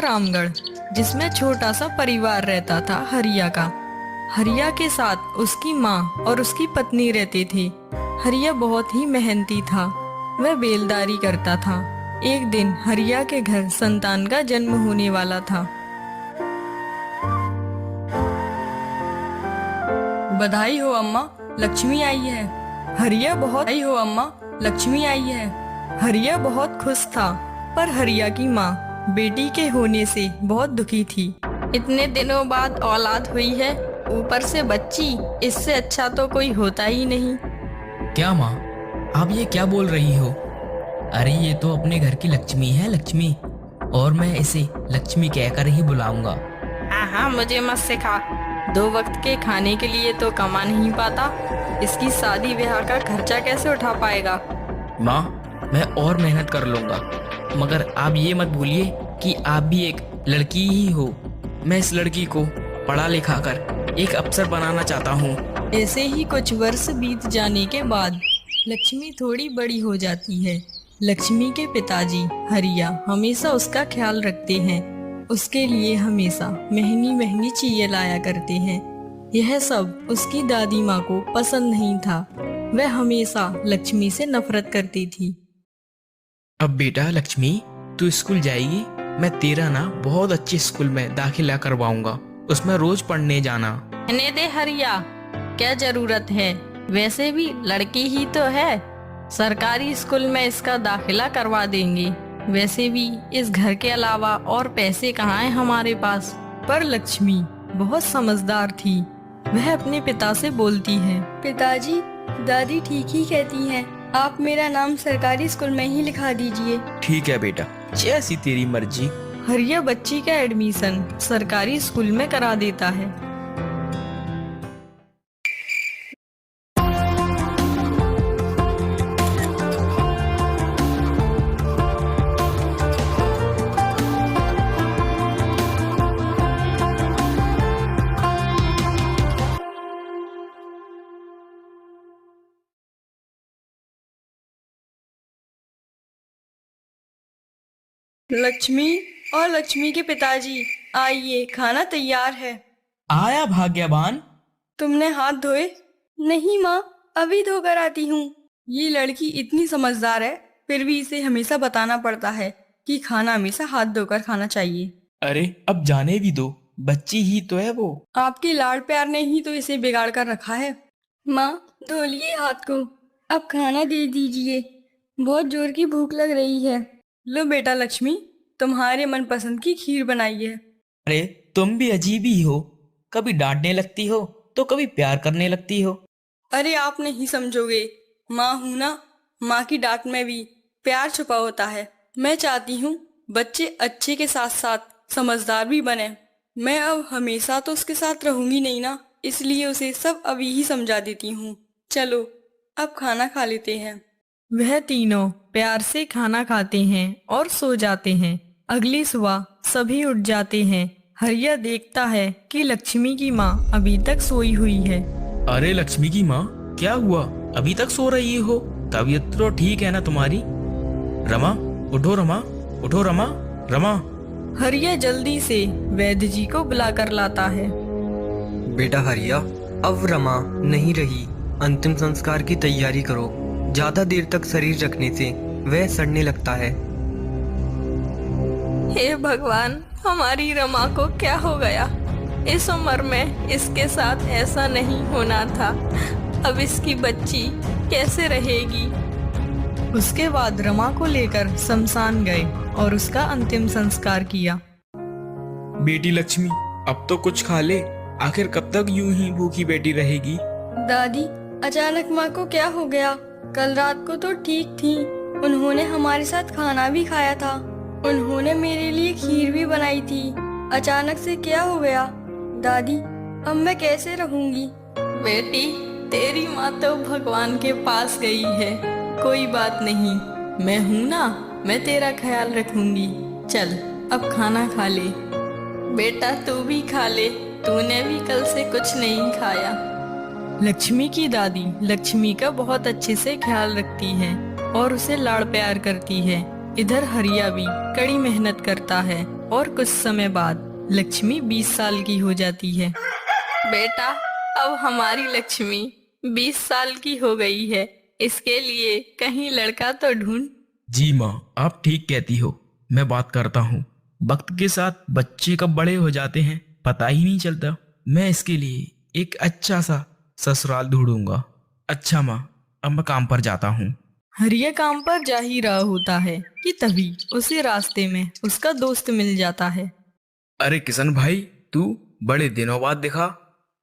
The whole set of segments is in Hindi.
रामगढ़, जिसमें छोटा सा परिवार रहता था हरिया का। हरिया के साथ उसकी माँ और उसकी पत्नी रहते थे। हरिया बहुत ही मेहनती था। वह बेलदारी करता था। एक दिन हरिया के घर संतान का जन्म होने वाला था। बधाई हो अम्मा, लक्ष्मी आई है। हरिया बहुत बधाई हो अम्मा, लक्ष्मी आई है। हरिया बहुत खुश था, पर हरिया की माँ बेटी के होने से बहुत दुखी थी। इतने दिनों बाद औलाद हुई है, ऊपर से बच्ची, इससे अच्छा तो कोई होता ही नहीं। क्या माँ, आप ये क्या बोल रही हो? अरे ये तो अपने घर की लक्ष्मी है, लक्ष्मी। और मैं इसे लक्ष्मी कहकर ही बुलाऊंगा। हाँ, मुझे मत सिखा। 2 वक्त के खाने के लिए तो कमा नहीं पाता, इसकी शादी ब्याह का खर्चा कैसे उठा पाएगा? माँ, मैं और मेहनत कर लूंगा, मगर आप ये मत भूलिए कि आप भी एक लड़की ही हो। मैं इस लड़की को पढ़ा लिखा कर एक अफसर बनाना चाहता हूँ। ऐसे ही कुछ वर्ष बीत जाने के बाद लक्ष्मी थोड़ी बड़ी हो जाती है। लक्ष्मी के पिताजी हरिया हमेशा उसका ख्याल रखते हैं। उसके लिए हमेशा महंगी महंगी चीजें लाया करते हैं। यह सब उसकी दादी माँ को पसंद नहीं था। वह हमेशा लक्ष्मी से नफरत करती थी। अब बेटा लक्ष्मी, तू स्कूल जाएगी। मैं तेरा ना बहुत अच्छे स्कूल में दाखिला करवाऊंगा, उसमें रोज पढ़ने जाना। रहने दे हरिया, क्या जरूरत है? वैसे भी लड़की ही तो है। सरकारी स्कूल में इसका दाखिला करवा देंगे। वैसे भी इस घर के अलावा और पैसे कहाँ हैं हमारे पास? पर लक्ष्मी बहुत समझदार थी। वह अपने पिता से बोलती है, पिताजी, दादी ठीक ही कहती हैं। आप मेरा नाम सरकारी स्कूल में ही लिखा दीजिए। ठीक है बेटा, जैसी तेरी मर्जी। हरिया बच्ची का एडमिशन सरकारी स्कूल में करा देता है। लक्ष्मी और लक्ष्मी के पिताजी, आइए, खाना तैयार है। आया भाग्यवान। तुमने हाथ धोए? नहीं माँ, अभी धोकर आती हूँ। ये लड़की इतनी समझदार है, फिर भी इसे हमेशा बताना पड़ता है कि खाना हमेशा हाथ धोकर खाना चाहिए। अरे अब जाने भी दो, बच्ची ही तो है वो। आपके लाड़ प्यार ने ही तो इसे बिगाड़ कर रखा है। माँ, धो लिए हाथ को, अब खाना दे दीजिए। बहुत जोर की भूख लग रही है। लो बेटा लक्ष्मी, तुम्हारे मनपसंद की खीर बनाई है। अरे तुम भी अजीब ही हो, कभी डांटने लगती हो तो कभी प्यार करने लगती हो। अरे आप नहीं समझोगे, माँ हूँ ना। माँ की डांट में भी प्यार छुपा होता है। मैं चाहती हूँ बच्चे अच्छे के साथ साथ समझदार भी बने। मैं अब हमेशा तो उसके साथ रहूंगी नहीं ना, इसलिए उसे सब अभी ही समझा देती हूँ। चलो अब खाना खा लेते हैं। वह तीनों प्यार से खाना खाते हैं और सो जाते हैं। अगली सुबह सभी उठ जाते हैं। हरिया देखता है कि लक्ष्मी की माँ अभी तक सोई हुई है। अरे लक्ष्मी की माँ, क्या हुआ? अभी तक सो रही हो? तबीयत तो ठीक है ना तुम्हारी? रमा, उठो रमा, उठो रमा, रमा। हरिया जल्दी से वैद्य जी को बुलाकर लाता है। बेटा हरिया, अब रमा नहीं रही, अंतिम संस्कार की तैयारी करो। ज्यादा देर तक शरीर रखने से वह सड़ने लगता है। हे भगवान, हमारी रमा को क्या हो गया? इस उम्र में इसके साथ ऐसा नहीं होना था। अब इसकी बच्ची कैसे रहेगी? उसके बाद रमा को लेकर शमशान गए और उसका अंतिम संस्कार किया। बेटी लक्ष्मी, अब तो कुछ खा ले, आखिर कब तक यूं ही भूखी बैठी रहेगी? दादी, अचानक माँ को क्या हो गया? कल रात को तो ठीक थी। उन्होंने हमारे साथ खाना भी खाया था। उन्होंने मेरे लिए खीर भी बनाई थी। अचानक से क्या हो गया? दादी, अब मैं कैसे रहूंगी? बेटी, तेरी माँ तो भगवान के पास गई है। कोई बात नहीं, मैं हूँ ना, मैं तेरा ख्याल रखूंगी। चल अब खाना खा ले। बेटा तू भी खा ले, तूने भी कल से कुछ नहीं खाया। लक्ष्मी की दादी लक्ष्मी का बहुत अच्छे से ख्याल रखती है और उसे लाड़ प्यार करती है। इधर हरिया भी कड़ी मेहनत करता है और कुछ समय बाद लक्ष्मी 20 साल की हो जाती है। बेटा, अब हमारी लक्ष्मी 20 साल की हो गई है। इसके लिए कहीं लड़का तो ढूंढ। जी माँ, आप ठीक कहती हो। मैं बात करता हूँ। वक्त के साथ बच्चे कब बड़े हो जाते हैं पता ही नहीं चलता। मैं इसके लिए एक अच्छा सा ससुराल ढूंढूंगा। अच्छा माँ, अब मैं काम पर जाता हूँ। हरिया काम पर जा ही रहा होता है कि तभी उसे रास्ते में उसका दोस्त मिल जाता है। अरे किशन भाई, तू बड़े दिनों बाद दिखा।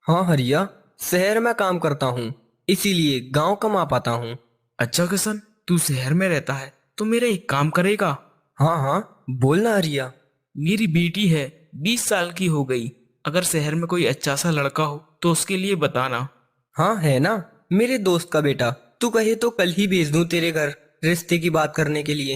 हाँ हरिया, शहर में काम करता हूँ, इसीलिए गांव कम आ पाता हूँ। अच्छा किशन, तू शहर में रहता है तो मेरा एक काम करेगा? हाँ हाँ, बोलना हरिया। मेरी बेटी है, 20 साल की हो गई। अगर शहर में कोई अच्छा सा लड़का हो तो उसके लिए बताना। हाँ है ना, मेरे दोस्त का बेटा। तू कहे तो कल ही भेज दूं तेरे घर रिश्ते की बात करने के लिए।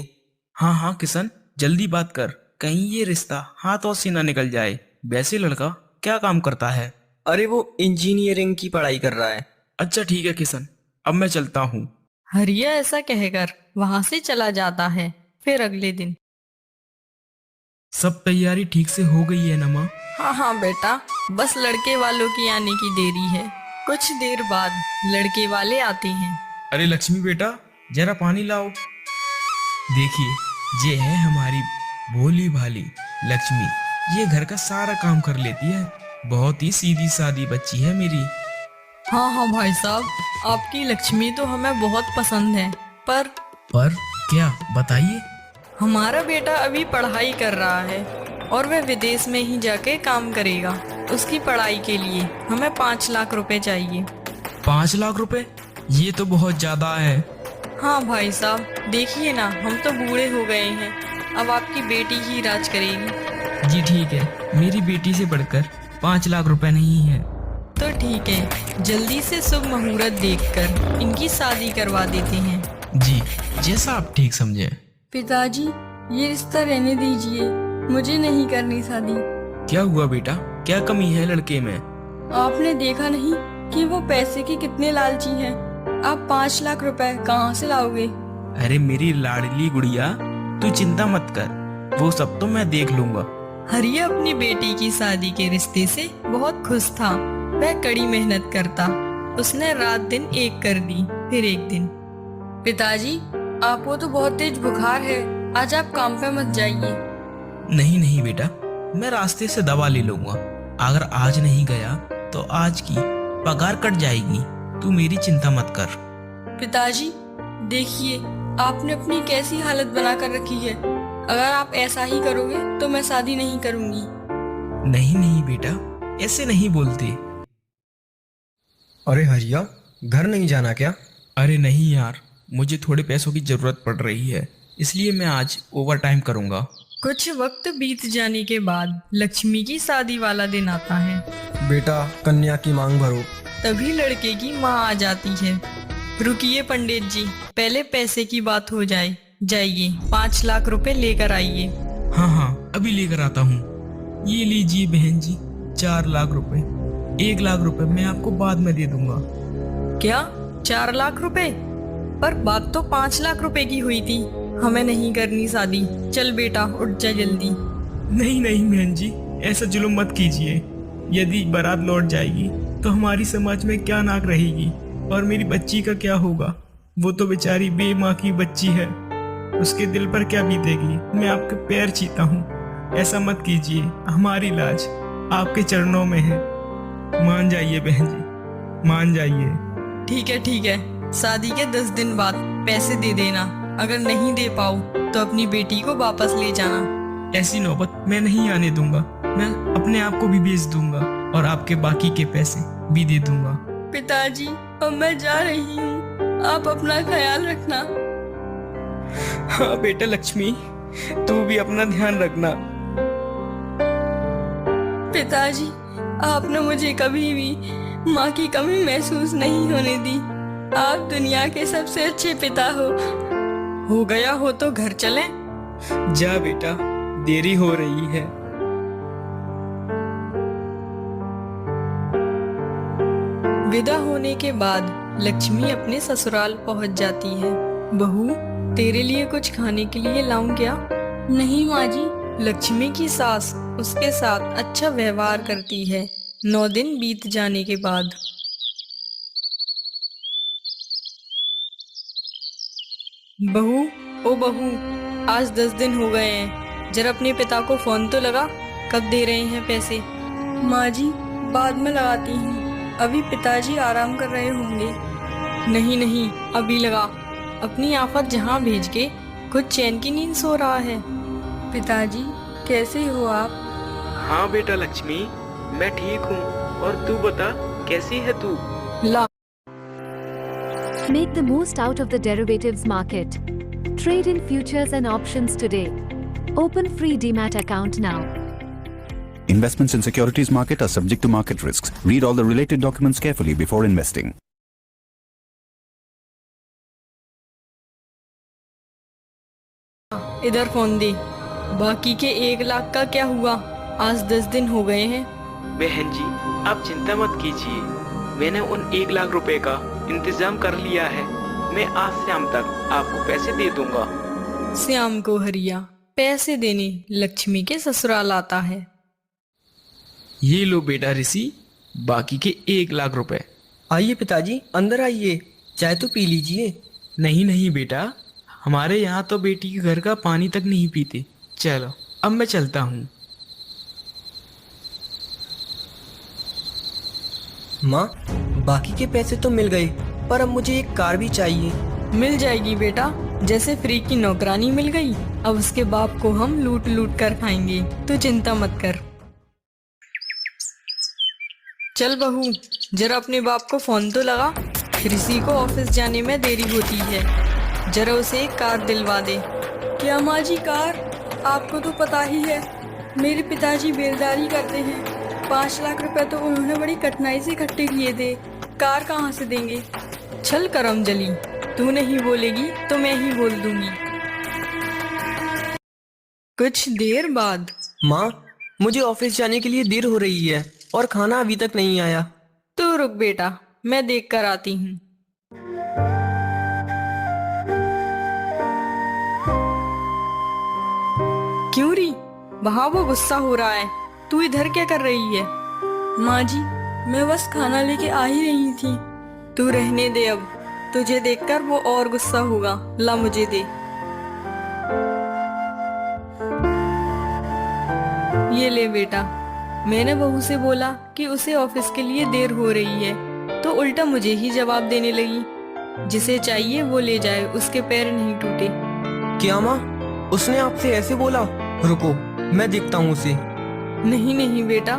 हाँ हाँ किशन, जल्दी बात कर, कहीं ये रिश्ता हाथों से ना निकल जाए। वैसे लड़का क्या काम करता है? अरे वो इंजीनियरिंग की पढ़ाई कर रहा है। अच्छा ठीक है किशन, अब मैं चलता हूँ। हरिया ऐसा कहकर वहां से चला जाता है। फिर अगले दिन। सब तैयारी ठीक से हो गई है ना माँ? हाँ हाँ बेटा, बस लड़के वालों की आने की देरी है। कुछ देर बाद लड़के वाले आते हैं। अरे लक्ष्मी बेटा, जरा पानी लाओ। देखिए, ये है हमारी भोली भाली लक्ष्मी। ये घर का सारा काम कर लेती है। बहुत ही सीधी सादी बच्ची है मेरी। हाँ हाँ भाई साहब, आपकी लक्ष्मी तो हमें बहुत पसंद है। पर क्या बताइए? हमारा बेटा अभी पढ़ाई कर रहा है और वह विदेश में ही जाके काम करेगा। उसकी पढ़ाई के लिए हमें 5 लाख रुपए चाहिए। 5 लाख रुपए? ये तो बहुत ज्यादा है। हाँ भाई साहब, देखिए ना, हम तो बूढ़े हो गए हैं। अब आपकी बेटी ही राज करेगी। जी ठीक है, मेरी बेटी से बढ़कर 5 लाख रुपए नहीं है। तो ठीक है, जल्दी से शुभ मुहूर्त देखकर इनकी शादी करवा देते हैं। जी, जैसा आप ठीक समझे। पिताजी, ये रिश्ता रहने दीजिए, मुझे नहीं करनी शादी। क्या हुआ बेटा, क्या कमी है लड़के में? आपने देखा नहीं कि वो पैसे के कितने लालची हैं? आप 5 लाख रुपए कहाँ से लाओगे? अरे मेरी लाडली गुड़िया, तू चिंता मत कर, वो सब तो मैं देख लूंगा। हरिया अपनी बेटी की शादी के रिश्ते से बहुत खुश था। वह कड़ी मेहनत करता। उसने रात दिन एक कर दी। फिर एक दिन। पिताजी, आपको तो बहुत तेज बुखार है, आज आप काम पे मत जाइए। नहीं बेटा, मैं रास्ते से दवा ले लूंगा। अगर आज नहीं गया तो आज की पगार कट जाएगी। तू मेरी चिंता मत कर। पिताजी, देखिए आपने अपनी कैसी हालत बना कर रखी है। अगर आप ऐसा ही करोगे तो मैं शादी नहीं करूंगी। नहीं बेटा, ऐसे नहीं बोलते। अरे हरिया, घर नहीं जाना क्या? अरे नहीं यार, मुझे थोड़े पैसों की जरूरत पड़ रही है, इसलिए मैं आज ओवर टाइम करूंगा। कुछ वक्त बीत जाने के बाद लक्ष्मी की शादी वाला दिन आता है। बेटा, कन्या की मांग भरो। तभी लड़के की माँ आ जाती है। रुकिए पंडित जी, पहले पैसे की बात हो जाए। जाइए, 5 लाख रुपए लेकर आइए। हाँ, अभी लेकर आता हूँ। ये लीजिए बहन जी, 4 लाख रुपए। 1 लाख रुपए मैं आपको बाद में दे दूंगा। क्या 4 लाख रुपए? पर बात तो 5 लाख रुपए की हुई थी। हमें नहीं करनी शादी। चल बेटा, उठ जा जल्दी। नहीं बहन जी, ऐसा जुल्म मत कीजिए। यदि बारात लौट जाएगी तो हमारी समाज में क्या नाक रहेगी, और मेरी बच्ची का क्या होगा? वो तो बेचारी बेमाँ की बच्ची है, उसके दिल पर क्या बीतेगी? मैं आपके पैर छूता हूँ, ऐसा मत कीजिए। हमारी लाज आपके चरणों में है। मान जाइए बहन जी, मान जाइए। ठीक है, शादी के 10 दिन बाद पैसे दे देना। अगर नहीं दे पाऊँ तो अपनी बेटी को वापस ले जाना। ऐसी नौबत मैं नहीं आने दूंगा। मैं अपने आप को भी बेच दूंगा और आपके बाकी के पैसे भी दे दूंगा। पिताजी, अब मैं जा रही हूँ, आप अपना ख्याल रखना। हाँ बेटा लक्ष्मी, तू भी अपना ध्यान रखना। पिताजी, आपने मुझे कभी भी माँ की कमी महसूस नहीं होने दी। आप दुनिया के सबसे अच्छे पिता हो गया हो तो घर चलें? जा बेटा, देरी हो रही है। विदा होने के बाद लक्ष्मी अपने ससुराल पहुंच जाती है। बहू, तेरे लिए कुछ खाने के लिए लाऊं क्या? नहीं माँ जी। लक्ष्मी की सास उसके साथ अच्छा व्यवहार करती है। 9 दिन बीत जाने के बाद बहू, ओ बहू, आज 10 दिन हो गए हैं। जरा अपने पिता को फोन तो लगा, कब दे रहे हैं पैसे? माँ जी, बाद में लगाती हूँ, अभी पिताजी आराम कर रहे होंगे। नहीं नहीं, अभी लगा। अपनी आफत जहाँ भेज के खुद चैन की नींद सो रहा है। पिताजी, कैसे हो आप? हाँ बेटा लक्ष्मी, मैं ठीक हूँ। और तू बता, कैसी है तू? ला, Make the most out of the derivatives market. Trade in futures and options today. Open free Demat account now. Investments in securities market are subject to market risks. Read all the related documents carefully before investing. इधर फोन दे। बाकी के 1 लाख का क्या हुआ? आज 10 दिन हो गए हैं। बहन जी, आप चिंता मत कीजिए, मैंने उन 1 लाख रुपए का इंतजाम कर लिया है। मैं आज शाम तक आपको पैसे दे दूंगा। श्याम को हरिया पैसे देने लक्ष्मी के ससुराल आता है। ये लो बेटा ऋषि, बाकी के 1 लाख रुपए। आइए पिताजी, अंदर आइए, चाय तो पी लीजिए। नहीं नहीं बेटा, हमारे यहाँ तो बेटी के घर का पानी तक नहीं पीते। चलो, अब मैं चलता हूँ। माँ, बाकी के पैसे तो मिल गए, पर अब मुझे एक कार भी चाहिए। मिल जाएगी बेटा, जैसे फ्री की नौकरानी मिल गई। अब उसके बाप को हम लूट लूट कर खाएंगे, तू चिंता मत कर। चल बहू, जरा अपने बाप को फोन तो लगा। ऋषि को ऑफिस जाने में देरी होती है, जरा उसे एक कार दिलवा दे। क्या माँ जी कार? आपको तो पता ही है, मेरे पिताजी बेलदारी करते हैं। 5 लाख रुपए तो उन्होंने बड़ी कठिनाई से इकट्ठे किए थे, कार कहाँ से देंगे? चल करम जली, तू नहीं बोलेगी तो मैं ही बोल दूंगी। कुछ देर बाद माँ, मुझे ऑफिस जाने के लिए देर हो रही है और खाना अभी तक नहीं आया। तू रुक बेटा, मैं देख कर आती हूँ। क्यों री, वहाँ वो गुस्सा हो रहा है, तू इधर क्या कर रही है? माँ जी, मैं बस खाना लेके आ ही रही थी। तू रहने दे, अब तुझे देखकर वो और गुस्सा होगा। ला मुझे दे। ये ले बेटा, मैंने बहू से बोला कि उसे ऑफिस के लिए देर हो रही है, तो उल्टा मुझे ही जवाब देने लगी। जिसे चाहिए वो ले जाए, उसके पैर नहीं टूटे। क्या माँ, उसने आपसे ऐसे बोला? रुको, मैं देखता हूँ उसे। नहीं नहीं बेटा,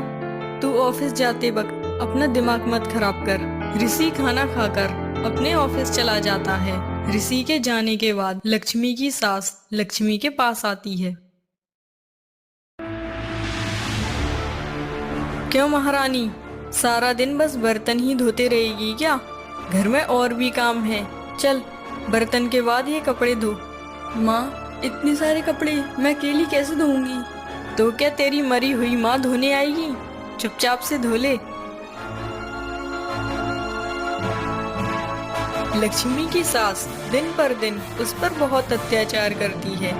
तू ऑफिस जाते वक्त अपना दिमाग मत खराब कर। ऋषि खाना खाकर अपने ऑफिस चला जाता है। ऋषि के जाने के बाद लक्ष्मी की सास लक्ष्मी के पास आती है। क्यों महारानी, सारा दिन बस बर्तन ही धोते रहेगी क्या? घर में और भी काम है। चल, बर्तन के बाद ये कपड़े धो। माँ, इतने सारे कपड़े मैं अकेली कैसे धोऊंगी? तो क्या तेरी मरी हुई माँ धोने आएगी? चुपचाप से धो ले। लक्ष्मी की सास दिन पर दिन उस पर बहुत अत्याचार करती है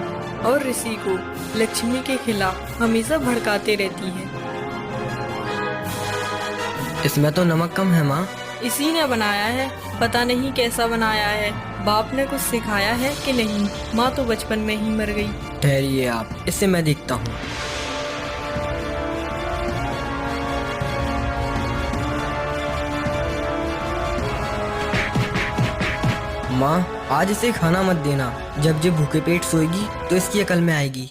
और ऋषि को लक्ष्मी के खिलाफ हमेशा भड़काते रहती है। इसमें तो नमक कम है माँ। इसी ने बनाया है, पता नहीं कैसा बनाया है। बाप ने कुछ सिखाया है कि नहीं? माँ तो बचपन में ही मर गई। ठहरिए आप, इसे मैं देखता हूँ। माँ, आज इसे खाना मत देना। जब जब भूखे पेट सोएगी तो इसकी अकल में आएगी।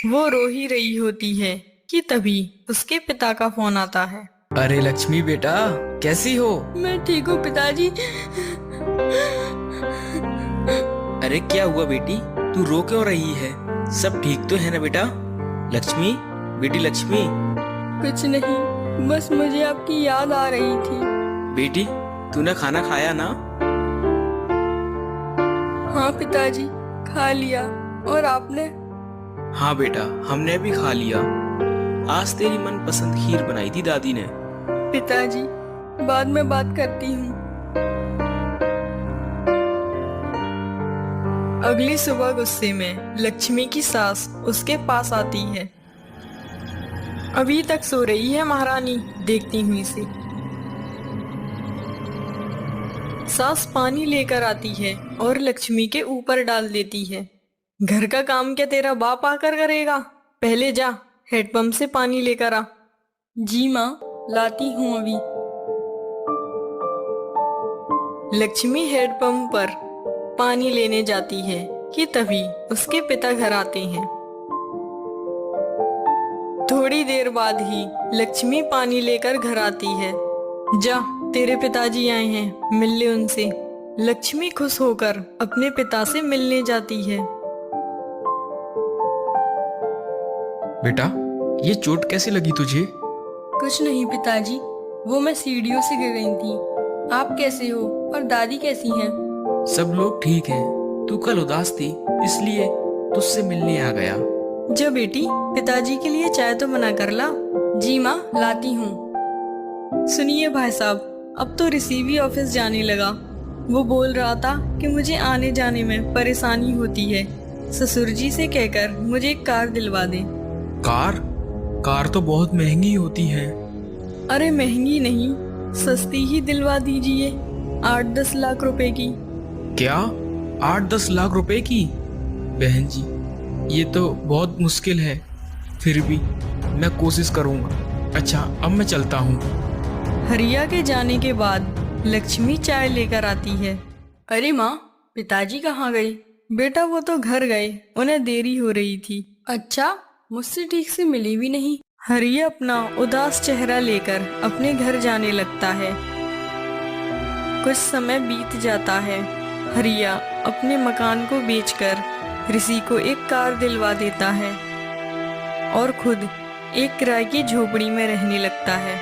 वो रो ही रही होती है कि तभी उसके पिता का फोन आता है। अरे लक्ष्मी बेटा, कैसी हो? मैं ठीक हूँ पिताजी। अरे क्या हुआ बेटी, तू रो क्यों रही है? सब ठीक तो है ना बेटा? लक्ष्मी, बेटी लक्ष्मी। कुछ नहीं, बस मुझे आपकी याद आ रही थी। बेटी, तूने खाना खाया ना? हाँ पिताजी, खा लिया। और आपने? हाँ बेटा, हमने भी खा लिया। आज तेरी मनपसंद खीर बनाई थी दादी ने। पिताजी, बाद में बात करती हूँ। अगली सुबह गुस्से में लक्ष्मी की सास उसके पास आती है। अभी तक सो रही है महारानी, देखती हूँ इसे। सास पानी लेकर आती है और लक्ष्मी के ऊपर डाल देती है। घर का काम क्या तेरा बाप आकर करेगा? पहले जा हैंडपंप से पानी लेकर आ। जी माँ, लाती हूँ अभी। लक्ष्मी हैंडपंप पर पानी लेने जाती है कि तभी उसके पिता घर आते हैं। थोड़ी देर बाद ही लक्ष्मी पानी लेकर घर आती है। जा, तेरे पिताजी आए हैं, मिल ले उनसे। लक्ष्मी खुश होकर अपने पिता से मिलने जाती है। बेटा, ये चोट कैसे लगी तुझे? कुछ नहीं पिताजी, वो मैं सीढ़ियों से गिर गई थी। आप कैसे हो और दादी कैसी हैं? सब लोग ठीक हैं। तू कल उदास थी, इसलिए तुझसे मिलने आ गया। जा बेटी, पिताजी के लिए चाय तो बना कर ला। जी माँ, लाती हूँ। सुनिए भाई साहब, अब तो रिसीवी ऑफिस जाने लगा। वो बोल रहा था कि मुझे आने जाने में परेशानी होती है। ससुर जी से कहकर मुझे एक कार दिलवा दे। कार तो बहुत महंगी होती है। अरे महंगी नहीं, सस्ती ही दिलवा दीजिए, 8-10 लाख रुपए की। क्या 8-10 लाख रुपए की? बहन जी, ये तो बहुत मुश्किल है। फिर भी मैं कोशिश करूंगा। अच्छा, अब मैं चलता हूँ। हरिया के जाने के बाद लक्ष्मी चाय लेकर आती है। अरे माँ, पिताजी कहाँ गए? बेटा वो तो घर गए, उन्हें देरी हो रही थी। अच्छा, मुझसे ठीक से मिले भी नहीं। हरिया अपना उदास चेहरा लेकर अपने घर जाने लगता है। कुछ समय बीत जाता है। हरिया अपने मकान को बेचकर ऋषि को एक कार दिलवा देता है और खुद एक किराए की झोपड़ी में रहने लगता है।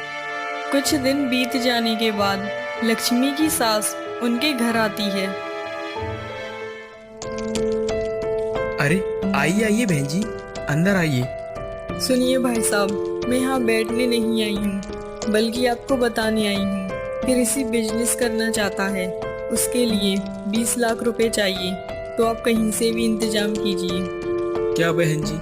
कुछ दिन बीत जाने के बाद लक्ष्मी की सास उनके घर आती है। अरे आइए आइए बहन जी, अंदर आइए। सुनिए भाई साहब, मैं यहाँ बैठने नहीं आई हूँ, बल्कि आपको बताने आई हूँ कि ऋषि बिजनेस करना चाहता है। उसके लिए 20 लाख रुपए चाहिए, तो आप कहीं से भी इंतजाम कीजिए। क्या बहन जी,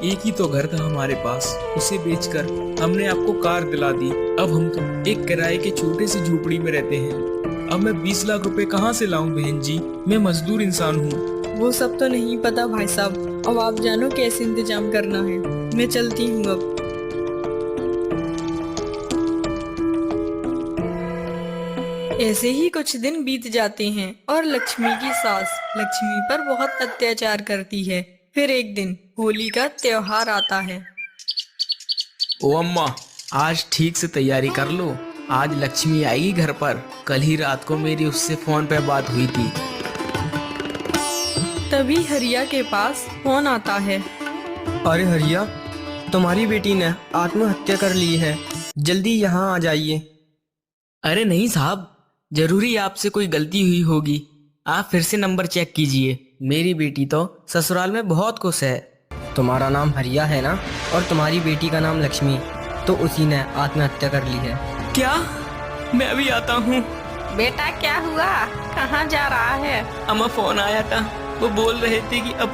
एक ही तो घर था हमारे पास, उसे बेचकर हमने आपको कार दिला दी। अब हम तो एक किराए के छोटे से झोपड़ी में रहते हैं। अब मैं 20 लाख रुपए कहाँ से लाऊं बहन जी? मैं मजदूर इंसान हूँ। वो सब तो नहीं पता भाई साहब, अब आप जानो कैसे इंतजाम करना है। मैं चलती हूँ अब। ऐसे ही कुछ दिन बीत जाते हैं और लक्ष्मी की सास लक्ष्मी पर बहुत अत्याचार करती है। फिर एक दिन होली का त्योहार आता है। ओ अम्मा, आज ठीक से तैयारी कर लो, आज लक्ष्मी आएगी घर पर। कल ही रात को मेरी उससे फोन पे बात हुई थी। तभी हरिया के पास फोन आता है। अरे हरिया, तुम्हारी बेटी ने आत्महत्या कर ली है, जल्दी यहाँ आ जाइए। अरे नहीं साहब, जरूरी आपसे कोई गलती हुई होगी। आप फिर से नंबर चेक कीजिए। मेरी बेटी तो ससुराल में बहुत खुश है। तुम्हारा नाम हरिया है ना, और तुम्हारी बेटी का नाम लक्ष्मी, तो उसी ने आत्महत्या कर ली है। क्या? मैं अभी आता हूँ। बेटा क्या हुआ, कहाँ जा रहा है? अम्मा, फोन आया था, वो बोल रहे थे कि अब